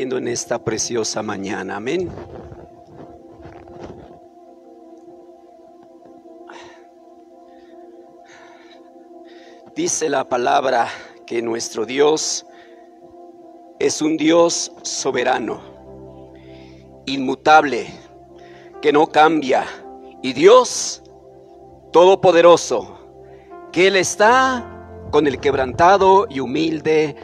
viendo en esta preciosa mañana. Amén. Dice la palabra que nuestro Dios es un Dios soberano, inmutable, que no cambia, y Dios todopoderoso, que Él está con el quebrantado y humilde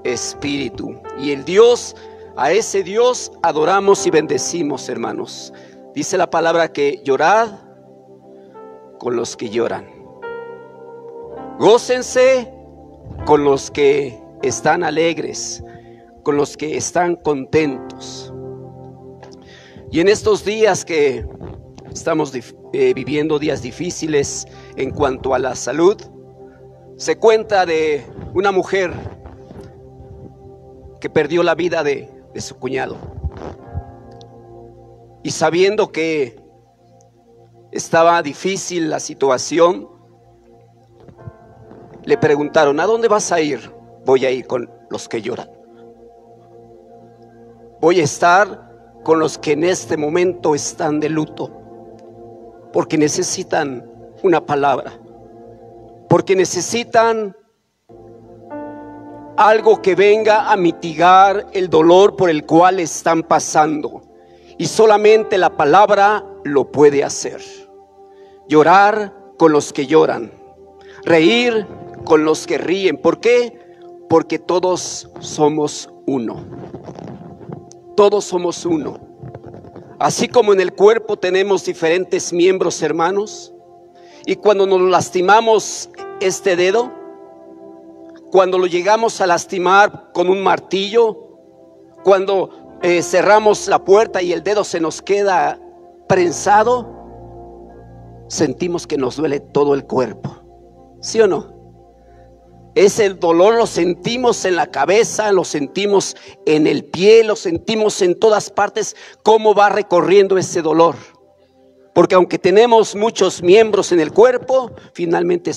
espíritu. Y el Dios, a ese Dios adoramos y bendecimos, hermanos. Dice la palabra que llorad con los que lloran, gócense con los que están alegres, con los que están contentos. Y en estos días que estamos viviendo días difíciles en cuanto a la salud, se cuenta de una mujer que perdió la vida de su cuñado, y sabiendo que estaba difícil la situación, le preguntaron: ¿a dónde vas a ir? Voy a ir con los que lloran. Voy a estar con los que en este momento están de luto, porque necesitan una palabra, porque necesitan algo que venga a mitigar el dolor por el cual están pasando, y solamente la palabra lo puede hacer. Llorar con los que lloran, reír con los que ríen. ¿Por qué? Porque todos somos uno. Todos somos uno. Así como en el cuerpo tenemos diferentes miembros, hermanos, y cuando nos lastimamos este dedo, cuando lo llegamos a lastimar con un martillo, cuando cerramos la puerta y el dedo se nos queda prensado, sentimos que nos duele todo el cuerpo, ¿sí o no? Ese dolor lo sentimos en la cabeza, lo sentimos en el pie, lo sentimos en todas partes. ¿Cómo va recorriendo ese dolor? Porque aunque tenemos muchos miembros en el cuerpo, finalmente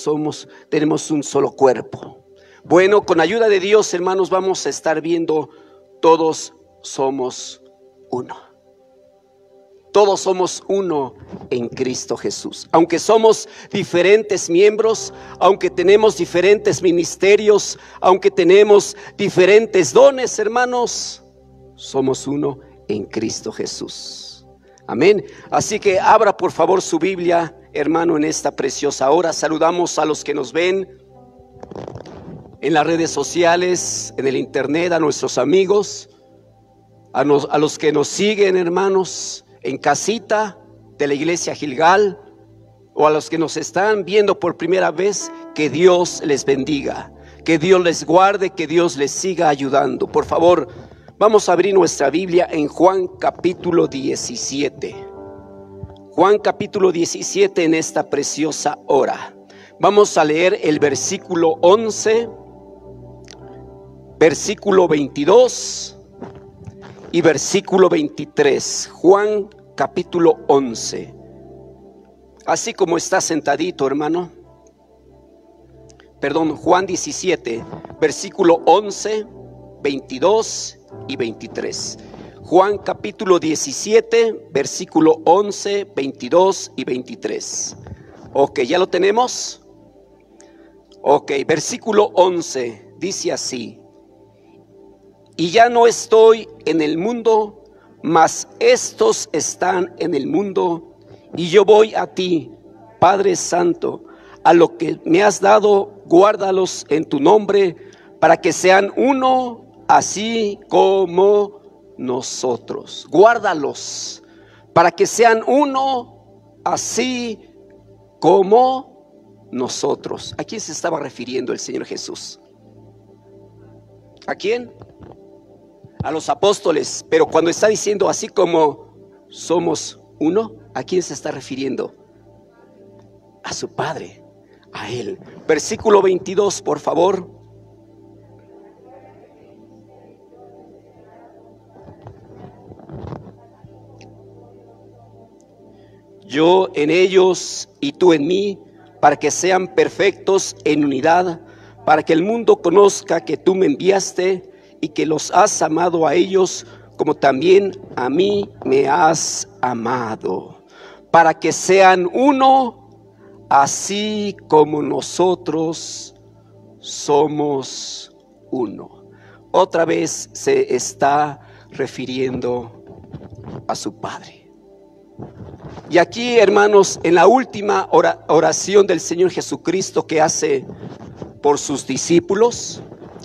tenemos un solo cuerpo. Bueno, con ayuda de Dios, hermanos, vamos a estar viendo todos somos uno. Todos somos uno en Cristo Jesús. Aunque somos diferentes miembros, aunque tenemos diferentes ministerios, aunque tenemos diferentes dones, hermanos, somos uno en Cristo Jesús. Amén. Así que abra por favor su Biblia, hermano, en esta preciosa hora. Saludamos a los que nos ven en las redes sociales, en el internet, a nuestros amigos, a los que nos siguen, hermanos, en casita de la iglesia Gilgal, o a los que nos están viendo por primera vez. Que Dios les bendiga, que Dios les guarde, que Dios les siga ayudando. Por favor, vamos a abrir nuestra Biblia en Juan capítulo 17. Juan capítulo 17 en esta preciosa hora. Vamos a leer el versículo 11, versículo 22 y versículo 23. Juan capítulo 11. Así como está sentadito, hermano. Perdón, Juan 17, versículo 11, 22 y 23. Juan capítulo 17, versículo 11, 22 y 23. Ok, ¿ya lo tenemos? Ok, versículo 11 dice así: y ya no estoy en el mundo, mas estos están en el mundo, y yo voy a ti, Padre Santo. A lo que me has dado, guárdalos en tu nombre, para que sean uno, así como nosotros. Guárdalos para que sean uno, así como nosotros. ¿A quién se estaba refiriendo el Señor Jesús? ¿A quién? A los apóstoles. Pero cuando está diciendo así como somos uno, ¿a quién se está refiriendo? A su Padre, a Él. Versículo 22, por favor. Yo en ellos y tú en mí, para que sean perfectos en unidad, para que el mundo conozca que tú me enviaste y que los has amado a ellos como también a mí me has amado, para que sean uno, así como nosotros somos uno. Otra vez se está refiriendo a su Padre. Y aquí, hermanos, en la última oración del Señor Jesucristo que hace por sus discípulos,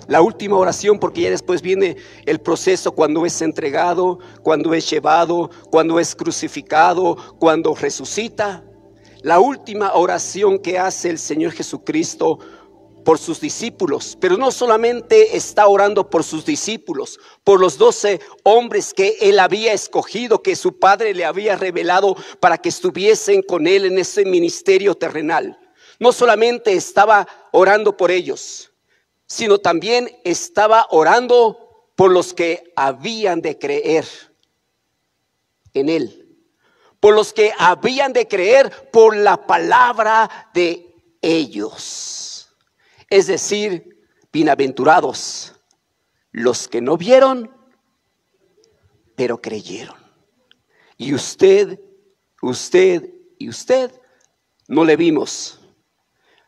la última oración, porque ya después viene el proceso cuando es entregado, cuando es llevado, cuando es crucificado, cuando resucita. La última oración que hace el Señor Jesucristo por sus discípulos, pero no solamente está orando por sus discípulos, por los 12 hombres que él había escogido, que su Padre le había revelado para que estuviesen con él en ese ministerio terrenal. No solamente estaba orando por ellos, sino también estaba orando por los que habían de creer en él, por los que habían de creer por la palabra de ellos. Es decir, bienaventurados los que no vieron, pero creyeron. Y usted y usted no le vimos,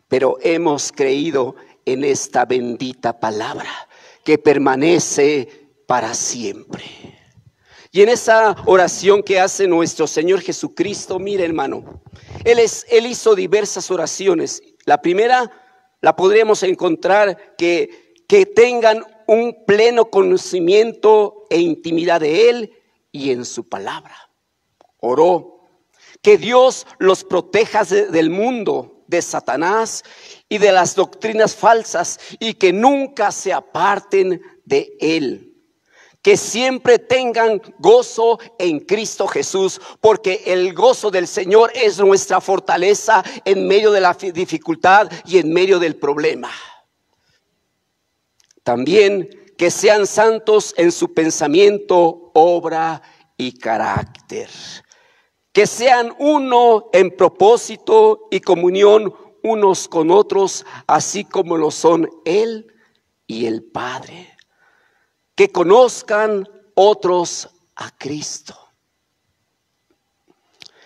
pero hemos creído en esta bendita palabra que permanece para siempre. Y en esa oración que hace nuestro Señor Jesucristo, mire, hermano, Él hizo diversas oraciones. La primera la podríamos encontrar que tengan un pleno conocimiento e intimidad de Él y en su palabra. Oró que Dios los proteja del mundo, de Satanás y de las doctrinas falsas, y que nunca se aparten de Él. Que siempre tengan gozo en Cristo Jesús, porque el gozo del Señor es nuestra fortaleza en medio de la dificultad y en medio del problema. También que sean santos en su pensamiento, obra y carácter. Que sean uno en propósito y comunión unos con otros, así como lo son Él y el Padre. Que conozcan otros a Cristo.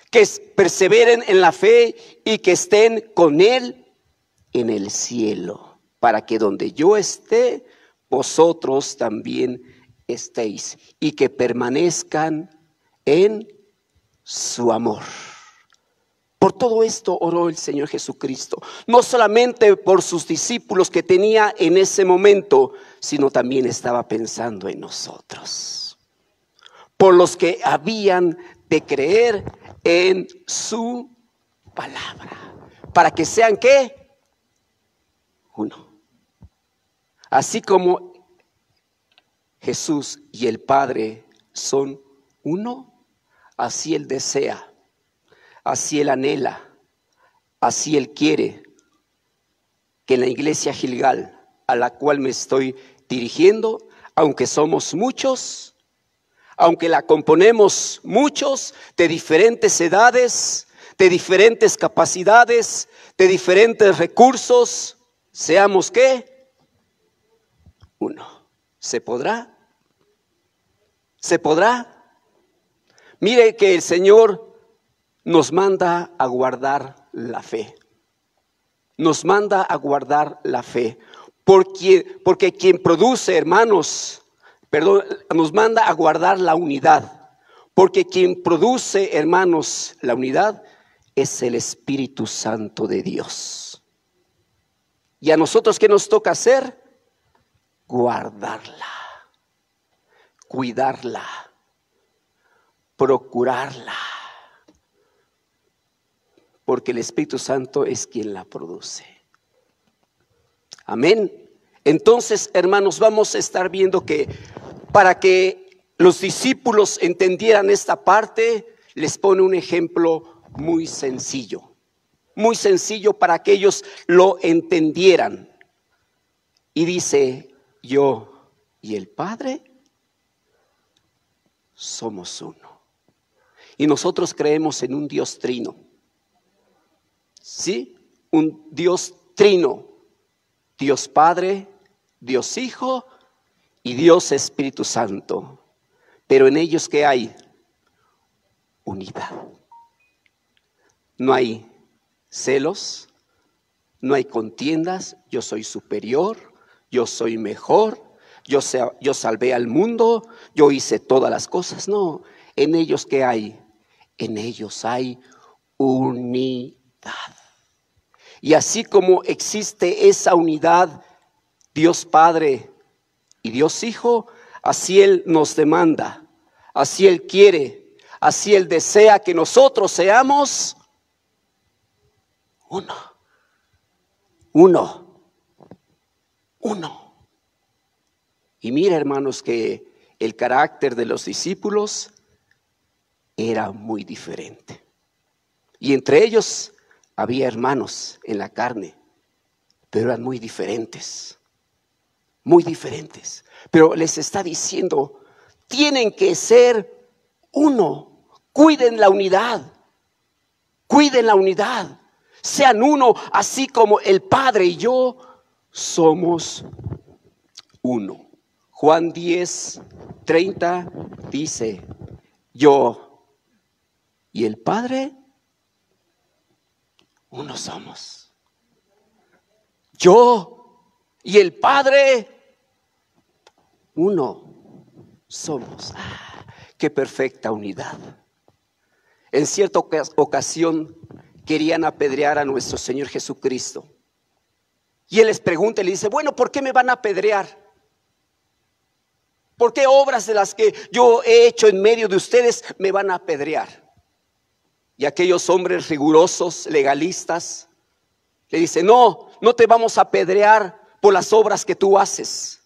Que perseveren en la fe y que estén con Él en el cielo, para que donde yo esté, vosotros también estéis, y que permanezcan en su amor. Por todo esto oró el Señor Jesucristo, no solamente por sus discípulos que tenía en ese momento, sino también estaba pensando en nosotros, por los que habían de creer en su palabra, para que sean ¿qué? Uno. Así como Jesús y el Padre son uno, así Él desea, así Él anhela, así Él quiere que en la iglesia Gilgal, a la cual me estoy dirigiendo, aunque somos muchos, aunque la componemos muchos de diferentes edades, de diferentes capacidades, de diferentes recursos, seamos ¿qué? Uno. ¿Se podrá? ¿Se podrá? Mire que el Señor nos manda a guardar la fe. Nos manda a guardar la fe. Porque quien produce, hermanos, nos manda a guardar la unidad. Porque quien produce, hermanos, la unidad es el Espíritu Santo de Dios. ¿Y a nosotros qué nos toca hacer? Guardarla, cuidarla, procurarla, porque el Espíritu Santo es quien la produce. Amén. Entonces, hermanos, vamos a estar viendo que para que los discípulos entendieran esta parte, les pone un ejemplo muy sencillo para que ellos lo entendieran. Y dice: yo y el Padre somos uno. Y nosotros creemos en un Dios trino. ¿Sí? Un Dios trino. Dios Padre, Dios Hijo y Dios Espíritu Santo. Pero en ellos, ¿qué hay? Unidad. No hay celos, no hay contiendas. Yo soy superior, yo soy mejor, yo salvé al mundo, yo hice todas las cosas. No, en ellos, ¿qué hay? En ellos hay unidad. Y así como existe esa unidad, Dios Padre y Dios Hijo, así Él nos demanda, así Él quiere, así Él desea que nosotros seamos uno, uno, uno. Y mira, hermanos, que el carácter de los discípulos era muy diferente. Y entre ellos había hermanos en la carne, pero eran muy diferentes. Muy diferentes. Pero les está diciendo, tienen que ser uno. Cuiden la unidad. Cuiden la unidad. Sean uno, así como el Padre y yo somos uno. Juan 10:30 dice, yo y el Padre uno somos. Yo y el Padre uno somos. Qué perfecta unidad. En cierta ocasión querían apedrear a nuestro Señor Jesucristo. Y Él les pregunta y le dice, bueno, ¿por qué me van a apedrear? ¿Por qué obras de las que yo he hecho en medio de ustedes me van a apedrear? Y aquellos hombres rigurosos, legalistas, le dicen, no te vamos a apedrear por las obras que tú haces,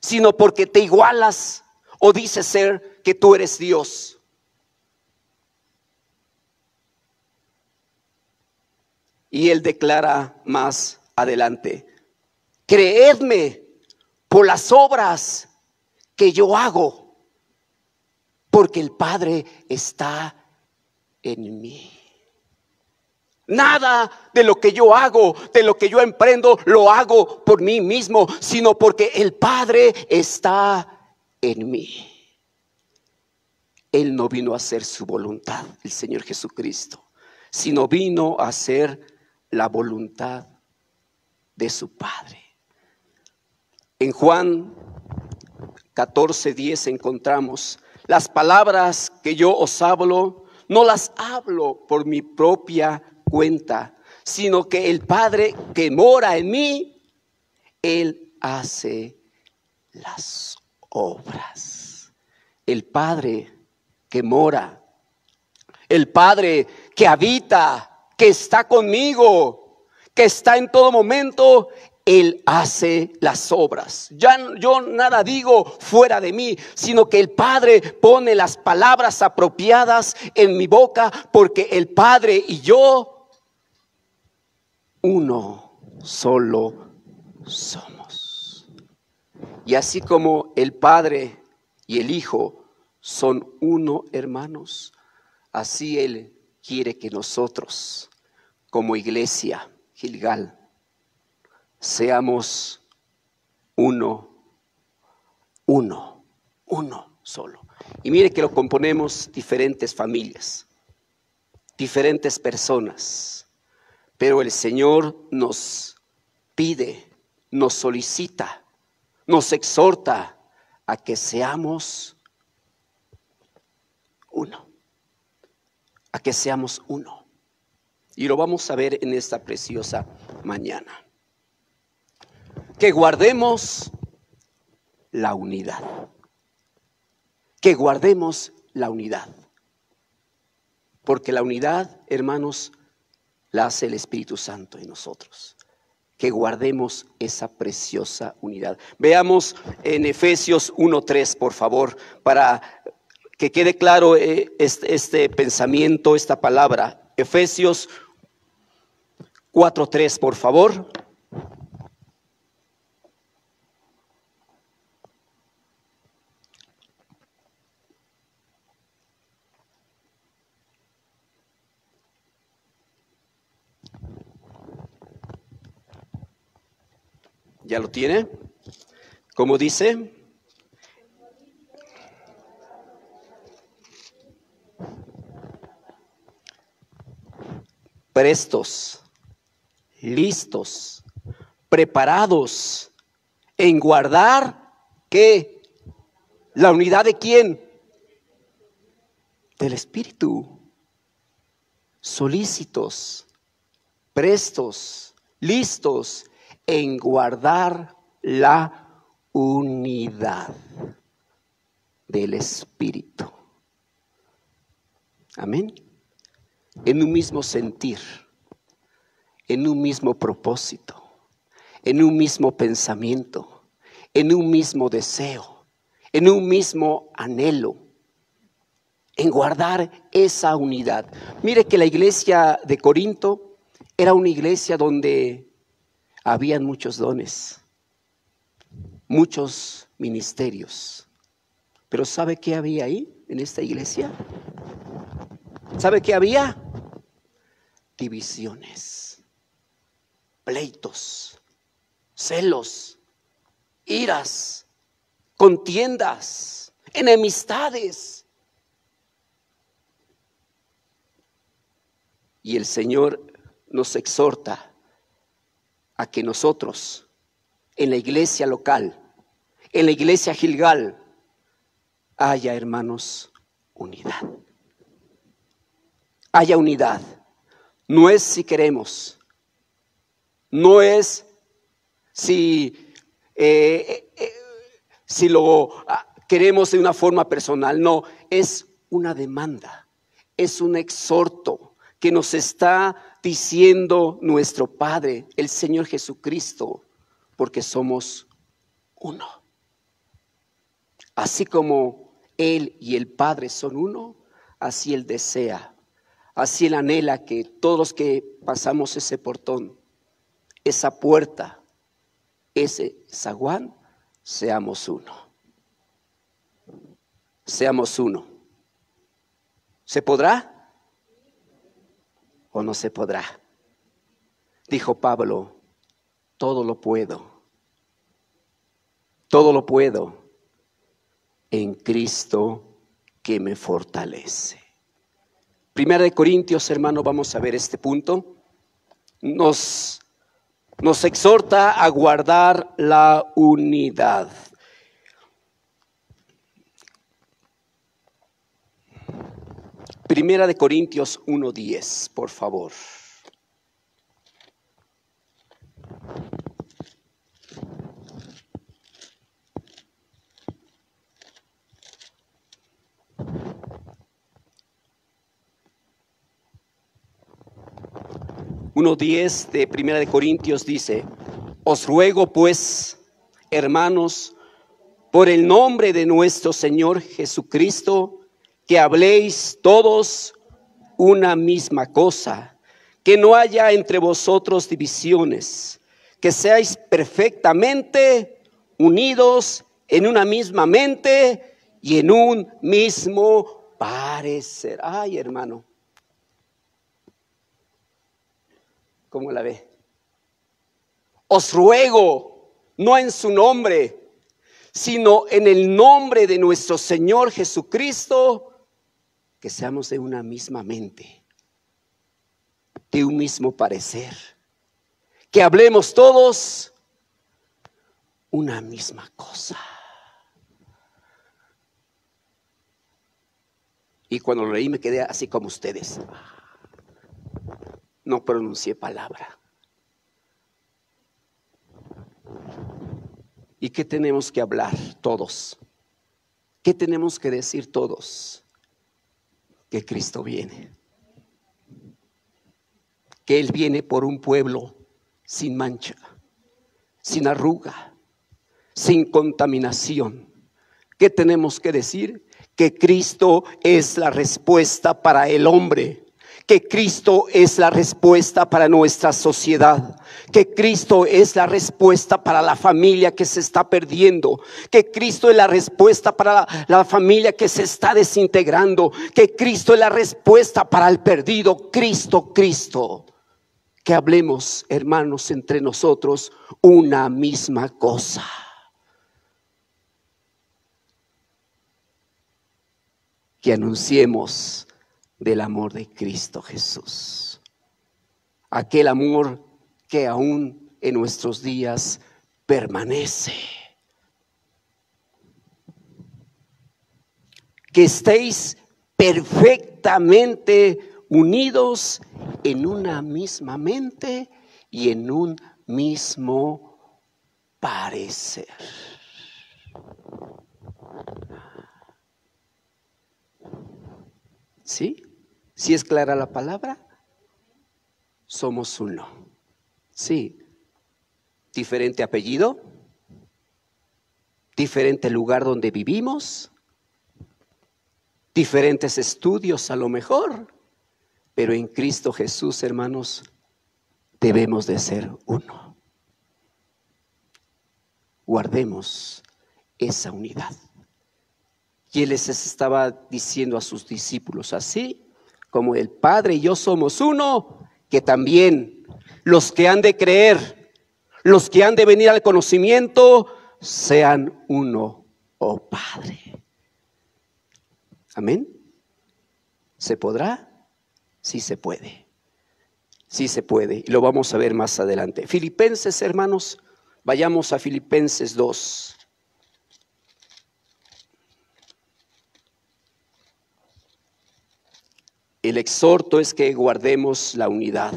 sino porque te igualas o dices ser que tú eres Dios. Y Él declara más adelante, creedme por las obras que yo hago, porque el Padre está en mí. Nada de lo que yo hago, de lo que yo emprendo, lo hago por mí mismo, sino porque el Padre está en mí. Él no vino a hacer su voluntad, el Señor Jesucristo, sino vino a hacer la voluntad de su Padre. En Juan 14:10 encontramos, las palabras que yo os hablo, no las hablo por mi propia cuenta, sino que el Padre que mora en mí, Él hace las obras. El Padre que mora, el Padre que habita, que está conmigo, que está en todo momento, Él hace las obras. Ya yo nada digo fuera de mí, sino que el Padre pone las palabras apropiadas en mi boca, porque el Padre y yo, uno solo somos. Y así como el Padre y el Hijo son uno, hermanos, así Él quiere que nosotros, como iglesia Gilgal, seamos uno solo. Y mire que lo componemos diferentes familias, diferentes personas, pero el Señor nos pide, nos solicita, nos exhorta a que seamos uno, a que seamos uno. Y lo vamos a ver en esta preciosa mañana. Que guardemos la unidad. Que guardemos la unidad. Porque la unidad, hermanos, la hace el Espíritu Santo en nosotros. Que guardemos esa preciosa unidad. Veamos en Efesios 1:3, por favor, para que quede claro este pensamiento, esta palabra. Efesios 4:3, por favor. ¿Ya lo tiene? ¿Cómo dice? prestos, listos, preparados en guardar, ¿qué? ¿La unidad de quién? Del Espíritu. Solícitos, prestos, listos en guardar la unidad del Espíritu. Amén. En un mismo sentir, en un mismo propósito, en un mismo pensamiento, en un mismo deseo, en un mismo anhelo, en guardar esa unidad. Mire que la iglesia de Corinto era una iglesia donde habían muchos dones, muchos ministerios. Pero ¿sabe qué había ahí en esta iglesia? ¿Sabe qué había? Divisiones, pleitos, celos, iras, contiendas, enemistades. Y el Señor nos exhorta a que nosotros, en la iglesia local, en la iglesia Gilgal, haya, hermanos, unidad. Haya unidad. No es si queremos, no es si lo queremos de una forma personal, no, es una demanda, es un exhorto que nos está diciendo nuestro Padre, el Señor Jesucristo, porque somos uno. Así como Él y el Padre son uno, así Él desea, así Él anhela que todos los que pasamos ese portón, esa puerta, ese zaguán, seamos uno. Seamos uno. ¿Se podrá o no se podrá? Dijo Pablo, todo lo puedo en Cristo que me fortalece. Primera de Corintios, hermano, vamos a ver este punto. Nos exhorta a guardar la unidad. Primera de Corintios 1:10, por favor. Uno 10 de Primera de Corintios dice: os ruego pues, hermanos, por el nombre de nuestro Señor Jesucristo, que habléis todos una misma cosa, que no haya entre vosotros divisiones, que seáis perfectamente unidos en una misma mente y en un mismo parecer. Ay, hermano, ¿cómo la ve? Os ruego, no en su nombre, sino en el nombre de nuestro Señor Jesucristo, que seamos de una misma mente, de un mismo parecer, que hablemos todos una misma cosa. Y cuando lo leí me quedé así como ustedes. No pronuncié palabra. ¿Y qué tenemos que hablar todos? ¿Qué tenemos que decir todos? Que Cristo viene, que Él viene por un pueblo sin mancha, sin arruga, sin contaminación. ¿Qué tenemos que decir? Que Cristo es la respuesta para el hombre, que Cristo es la respuesta para nuestra sociedad, que Cristo es la respuesta para la familia que se está perdiendo, que Cristo es la respuesta para la familia que se está desintegrando, que Cristo es la respuesta para el perdido. Cristo, Cristo. Que hablemos, hermanos, entre nosotros una misma cosa. Que anunciemos del amor de Cristo Jesús. aquel amor que aún en nuestros días permanece. Que estéis perfectamente unidos en una misma mente y en un mismo parecer. ¿Sí? ¿Sí es clara la palabra? Somos uno. Sí. Diferente apellido, diferente lugar donde vivimos, diferentes estudios a lo mejor, pero en Cristo Jesús, hermanos, debemos de ser uno. Guardemos esa unidad. Y Él les estaba diciendo a sus discípulos, así como el Padre y yo somos uno, que también los que han de creer, los que han de venir al conocimiento, sean uno, oh Padre. Amén. ¿Se podrá? Sí se puede. Sí se puede. Y lo vamos a ver más adelante. Filipenses, hermanos, vayamos a Filipenses 2. El exhorto es que guardemos la unidad.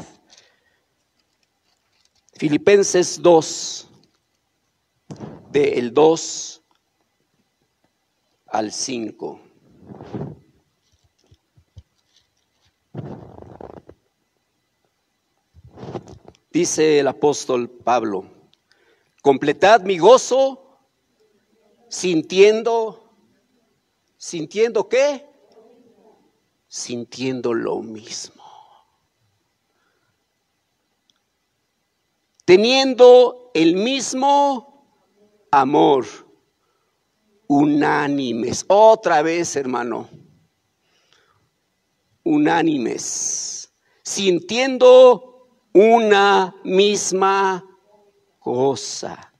Filipenses 2, del 2 al 5. Dice el apóstol Pablo: completad mi gozo sintiendo ¿qué? Sintiendo lo mismo, teniendo el mismo amor, unánimes. Otra vez, hermano, unánimes, sintiendo una misma cosa.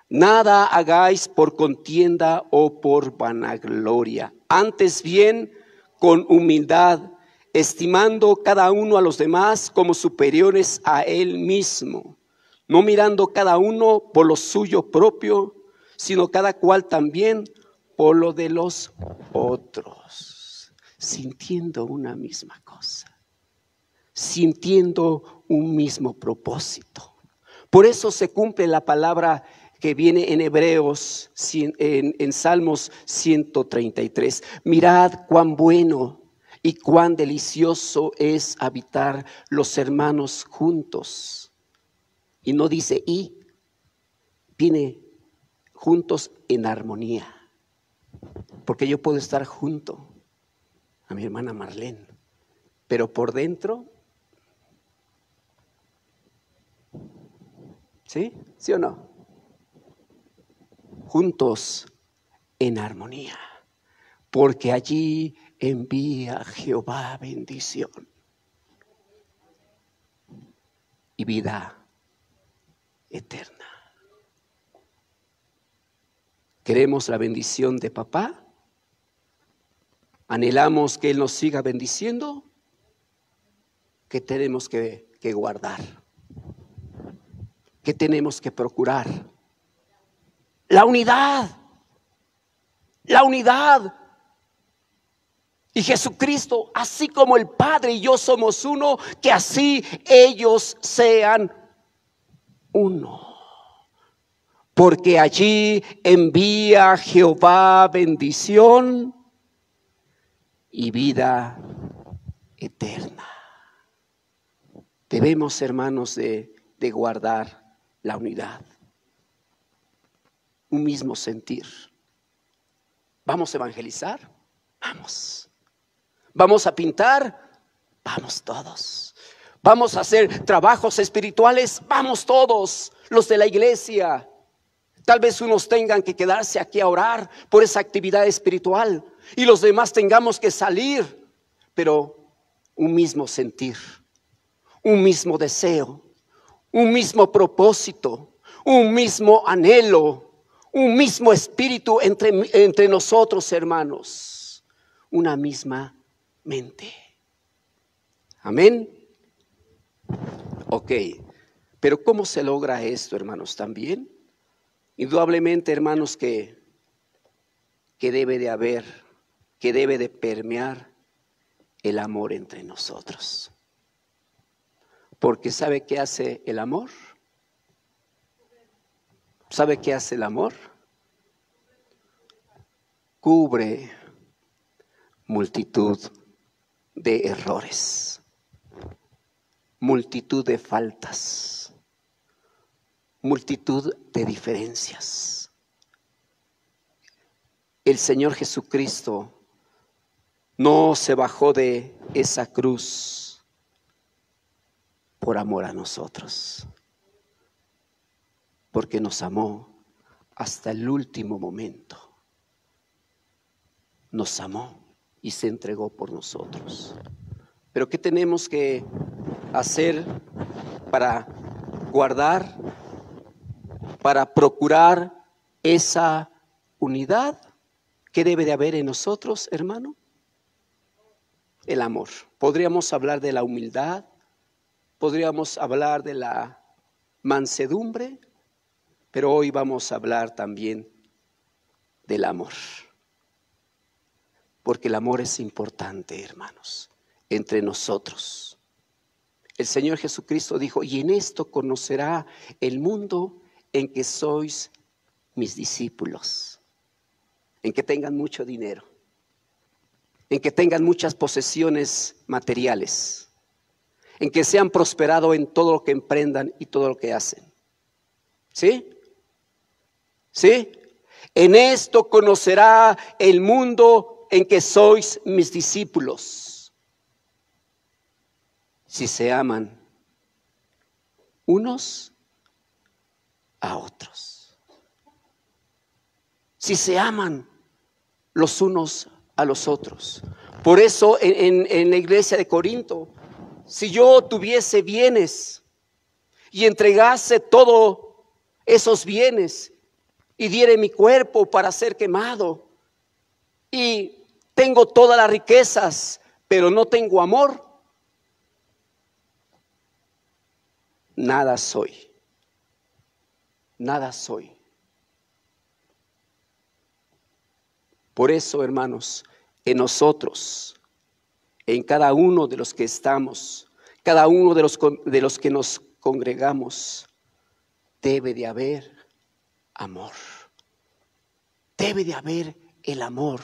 Nada hagáis por contienda o por vanagloria, antes bien con humildad, estimando cada uno a los demás como superiores a él mismo, no mirando cada uno por lo suyo propio, sino cada cual también por lo de los otros, sintiendo una misma cosa, sintiendo un mismo propósito. Por eso se cumple la palabra que viene en Hebreos, en Salmos 133. Mirad cuán bueno y cuán delicioso es habitar los hermanos juntos. Y no dice y, viene juntos en armonía. Porque yo puedo estar junto a mi hermana Marlene, pero por dentro, ¿sí? ¿Sí o no? Juntos en armonía, porque allí envía Jehová bendición y vida eterna. ¿Queremos la bendición de papá? ¿Anhelamos que Él nos siga bendiciendo? ¿Qué tenemos que guardar? ¿Qué tenemos que procurar? La unidad. La unidad. Y Jesucristo, así como el Padre y yo somos uno, que así ellos sean uno. Porque allí envía Jehová bendición y vida eterna. Debemos, hermanos, de guardar la unidad. Un mismo sentir. ¿Vamos a evangelizar? Vamos. ¿Vamos a pintar? Vamos todos. ¿Vamos a hacer trabajos espirituales? Vamos todos, los de la iglesia. Tal vez unos tengan que quedarse aquí a orar por esa actividad espiritual y los demás tengamos que salir, pero un mismo sentir, un mismo deseo, un mismo propósito, un mismo anhelo, un mismo espíritu entre nosotros, hermanos, una misma mente. Amén. Ok, pero ¿cómo se logra esto, hermanos? También, indudablemente, hermanos, que debe de haber, que debe de permear el amor entre nosotros. Porque ¿sabe qué hace el amor? ¿Sabe qué hace el amor? Cubre multitud de errores, multitud de faltas, multitud de diferencias. El Señor Jesucristo no se bajó de esa cruz por amor a nosotros, porque nos amó hasta el último momento. Nos amó y se entregó por nosotros. Pero ¿qué tenemos que hacer para guardar, para procurar esa unidad que debe de haber en nosotros, hermano? El amor. Podríamos hablar de la humildad, podríamos hablar de la mansedumbre, pero hoy vamos a hablar también del amor. Porque el amor es importante, hermanos, entre nosotros. El Señor Jesucristo dijo: y en esto conocerá el mundo en que sois mis discípulos. En que tengan mucho dinero, en que tengan muchas posesiones materiales, en que sean prosperados en todo lo que emprendan y todo lo que hacen. ¿Sí? ¿Sí? En esto conocerá el mundo en que sois mis discípulos, si se aman unos a otros, si se aman los unos a los otros. Por eso en la iglesia de Corinto, si yo tuviese bienes y entregase todos esos bienes y diere mi cuerpo para ser quemado, y tengo todas las riquezas, pero no tengo amor, nada soy. Nada soy. Por eso, hermanos, en nosotros, en cada uno de los que estamos, cada uno de los que nos congregamos, debe de haber amor. Debe de haber el amor,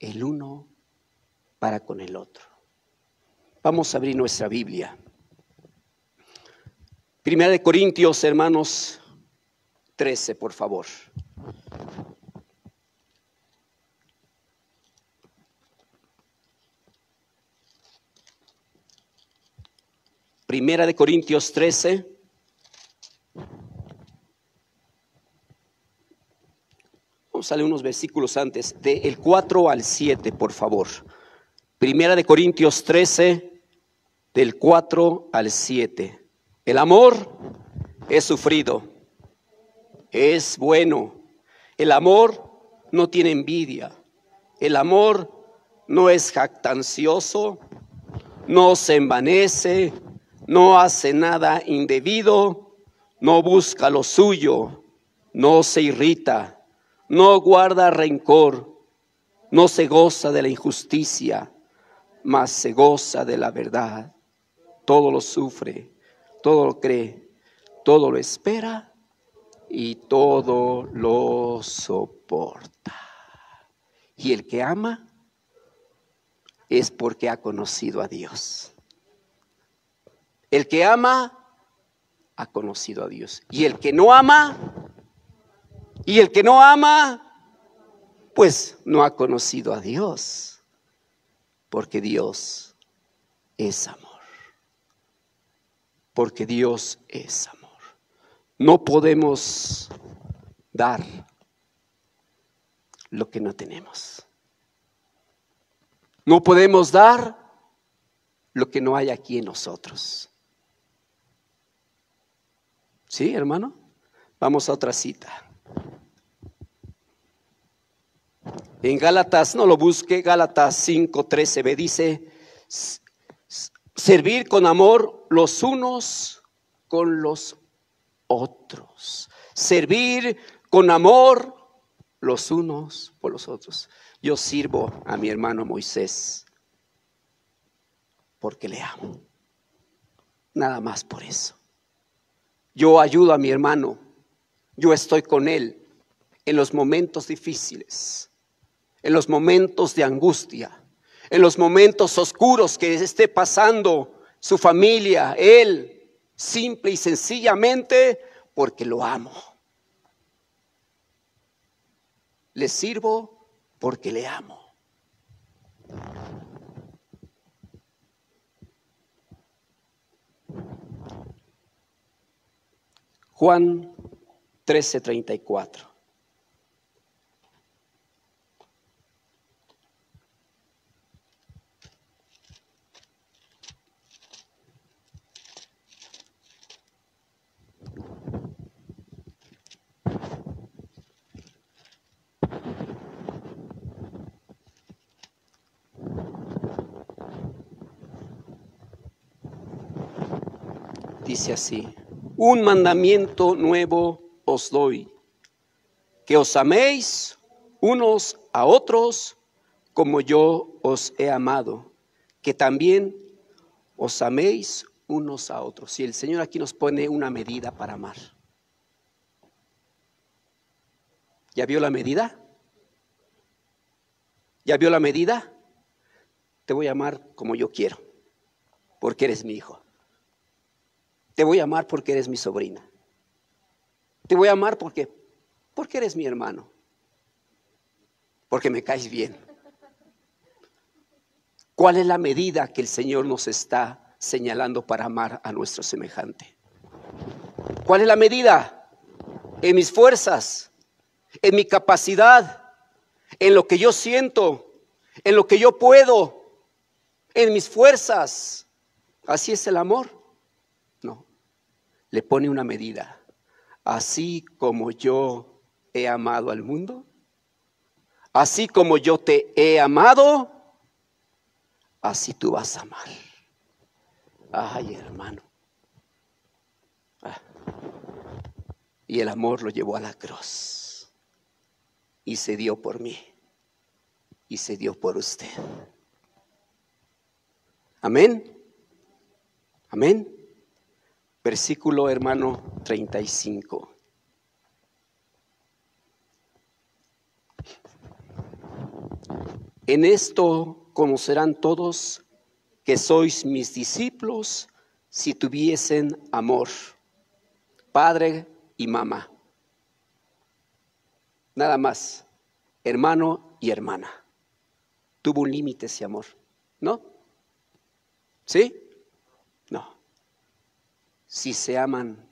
el uno para con el otro. Vamos a abrir nuestra Biblia. Primera de Corintios, hermanos, 13, por favor. Primera de Corintios 13. Vamos a leer unos versículos antes, del 4 al 7, por favor. Primera de Corintios 13, del 4 al 7. El amor es sufrido, es bueno. El amor no tiene envidia. El amor no es jactancioso, no se envanece, no hace nada indebido, no busca lo suyo, no se irrita, no guarda rencor, no se goza de la injusticia, mas se goza de la verdad. Todo lo sufre, todo lo cree, todo lo espera y todo lo soporta. Y el que ama es porque ha conocido a Dios. El que ama ha conocido a Dios. Y el que no ama, pues no ha conocido a Dios, porque Dios es amor. Porque Dios es amor. No podemos dar lo que no tenemos. No podemos dar lo que no hay aquí en nosotros. ¿Sí, hermano? Vamos a otra cita. En Gálatas, no lo busque, Gálatas 5:13b dice: Servir con amor los unos con los otros. Servir con amor los unos por los otros. Yo sirvo a mi hermano Moisés porque le amo. Nada más por eso. Yo ayudo a mi hermano. Yo estoy con él en los momentos difíciles, en los momentos de angustia, en los momentos oscuros que esté pasando su familia, él, simple y sencillamente porque lo amo. Le sirvo porque le amo. Juan 13:34. Dice así: un mandamiento nuevo os doy, que os améis unos a otros como yo os he amado, que también os améis unos a otros. Y el Señor aquí nos pone una medida para amar. ¿Ya vio la medida? ¿Ya vio la medida? Te voy a amar como yo quiero, porque eres mi hijo. Te voy a amar porque eres mi sobrina. Te voy a amar porque eres mi hermano. Porque me caes bien. ¿Cuál es la medida que el Señor nos está señalando para amar a nuestro semejante? ¿Cuál es la medida? En mis fuerzas, en mi capacidad, en lo que yo siento, en lo que yo puedo, en mis fuerzas. ¿Así es el amor? No. Le pone una medida. Así como yo he amado al mundo, así como yo te he amado, así tú vas a amar. Ay, hermano. Y el amor lo llevó a la cruz. Y se dio por mí. Y se dio por usted. Amén. Amén. Versículo, hermano, 35. En esto conocerán todos que sois mis discípulos si tuviesen amor, padre y mamá. Nada más, hermano y hermana. Tuvo un límite ese amor, ¿no? ¿Sí? No. Si se aman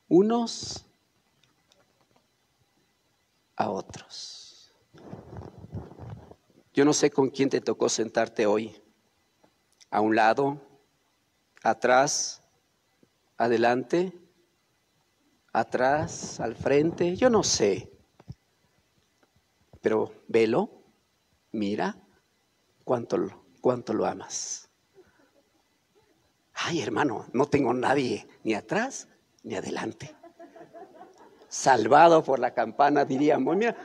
unos a otros. Yo no sé con quién te tocó sentarte hoy. A un lado, atrás, adelante, atrás, al frente, yo no sé. Pero velo, mira cuánto lo amas. Ay, hermano, no tengo nadie ni atrás ni adelante. Salvado por la campana, diríamos. Mira.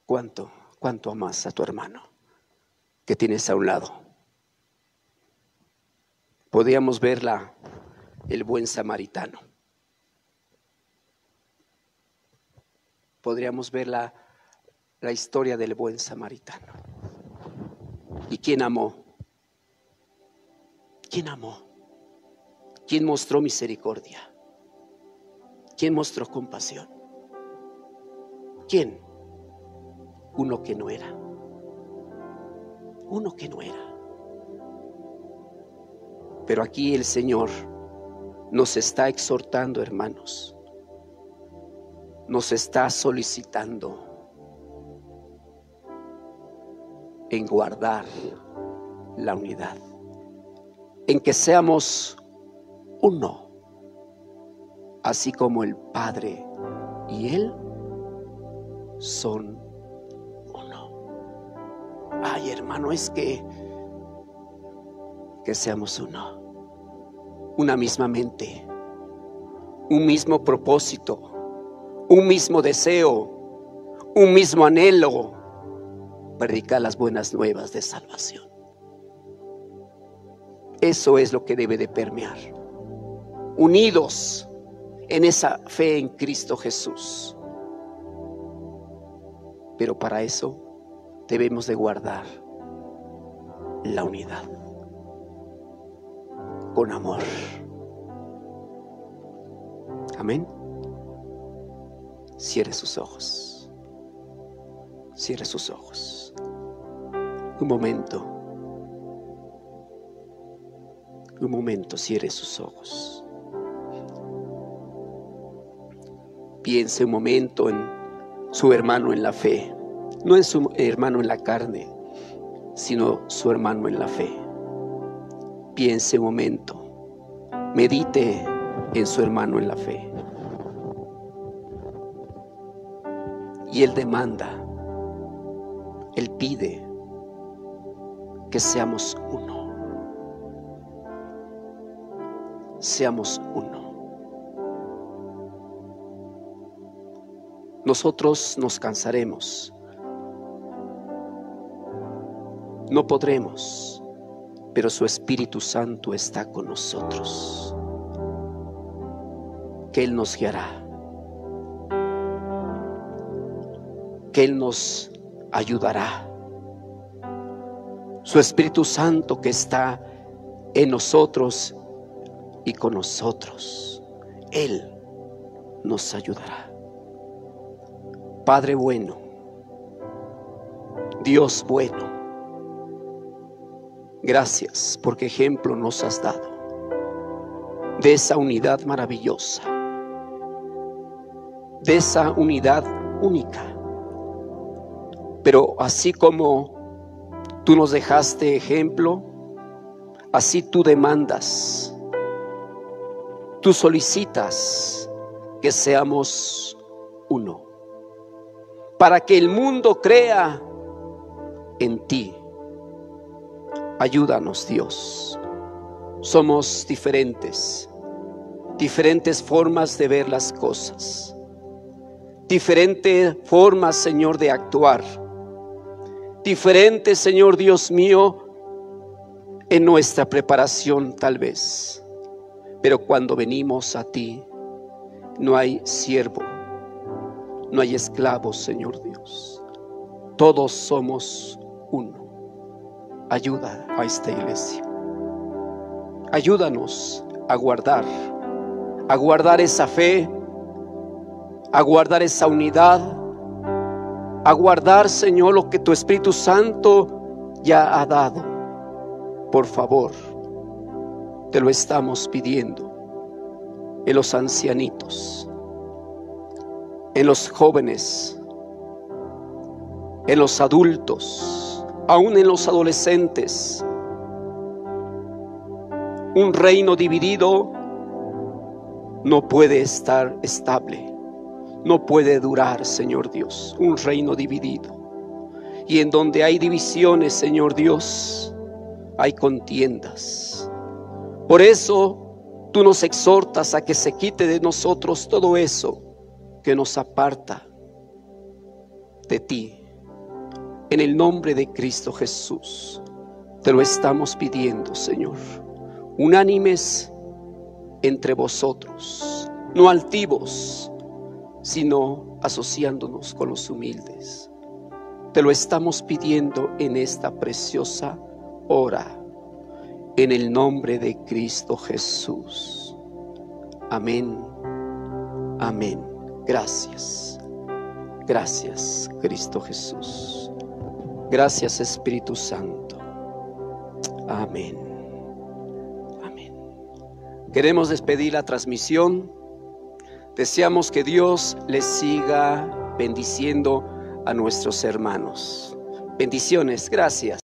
¿Cuánto amas a tu hermano que tienes a un lado? Podríamos ver el buen samaritano. Podríamos ver la historia del buen samaritano. ¿Y quién amó? ¿Quién amó? ¿Quién mostró misericordia? ¿Quién mostró compasión? ¿Quién? Uno que no era. Uno que no era. Pero aquí el Señor nos está exhortando, hermanos. Nos está solicitando en guardar la unidad, en que seamos uno, así como el Padre y Él son uno. Ay, hermano, es que seamos uno. Una misma mente, un mismo propósito, un mismo deseo, un mismo anhelo: predicar las buenas nuevas de salvación. Eso es lo que debe de permear, unidos en esa fe en Cristo Jesús. Pero para eso debemos de guardar la unidad con amor. Amén. Cierre sus ojos. Cierre sus ojos. Un momento, cierre sus ojos. Piense un momento en su hermano en la fe, no en su hermano en la carne, sino su hermano en la fe. Piense un momento, medite en su hermano en la fe. Y Él demanda, Él pide que seamos uno. Seamos uno. Nosotros nos cansaremos, no podremos, pero su Espíritu Santo está con nosotros, que Él nos guiará, que Él nos ayudará. Su Espíritu Santo que está en nosotros y con nosotros, Él nos ayudará. Padre bueno, Dios bueno, gracias porque ejemplo nos has dado de esa unidad maravillosa, de esa unidad única. Pero así como tú nos dejaste ejemplo, así tú demandas, tú solicitas que seamos uno, para que el mundo crea en ti. Ayúdanos, Dios. Somos diferentes formas de ver las cosas, diferentes formas, Señor, de actuar, diferentes, Señor Dios mío, en nuestra preparación tal vez. Pero cuando venimos a ti, no hay siervo, no hay esclavo, Señor Dios. Todos somos uno. Ayuda a esta iglesia. Ayúdanos a guardar esa fe, a guardar esa unidad, a guardar, Señor, lo que tu Espíritu Santo ya ha dado. Por favor, te lo estamos pidiendo en los ancianitos, en los jóvenes, en los adultos, aún en los adolescentes. Un reino dividido no puede estar estable, no puede durar, Señor Dios. Un reino dividido, y en donde hay divisiones, Señor Dios, hay contiendas. Por eso tú nos exhortas a que se quite de nosotros todo eso que nos aparta de ti. En el nombre de Cristo Jesús te lo estamos pidiendo, Señor. Unánimes entre vosotros, no altivos, sino asociándonos con los humildes. Te lo estamos pidiendo en esta preciosa hora, en el nombre de Cristo Jesús. Amén. Amén. Gracias. Gracias, Cristo Jesús. Gracias, Espíritu Santo. Amén. Amén. Queremos despedir la transmisión. Deseamos que Dios les siga bendiciendo a nuestros hermanos. Bendiciones. Gracias.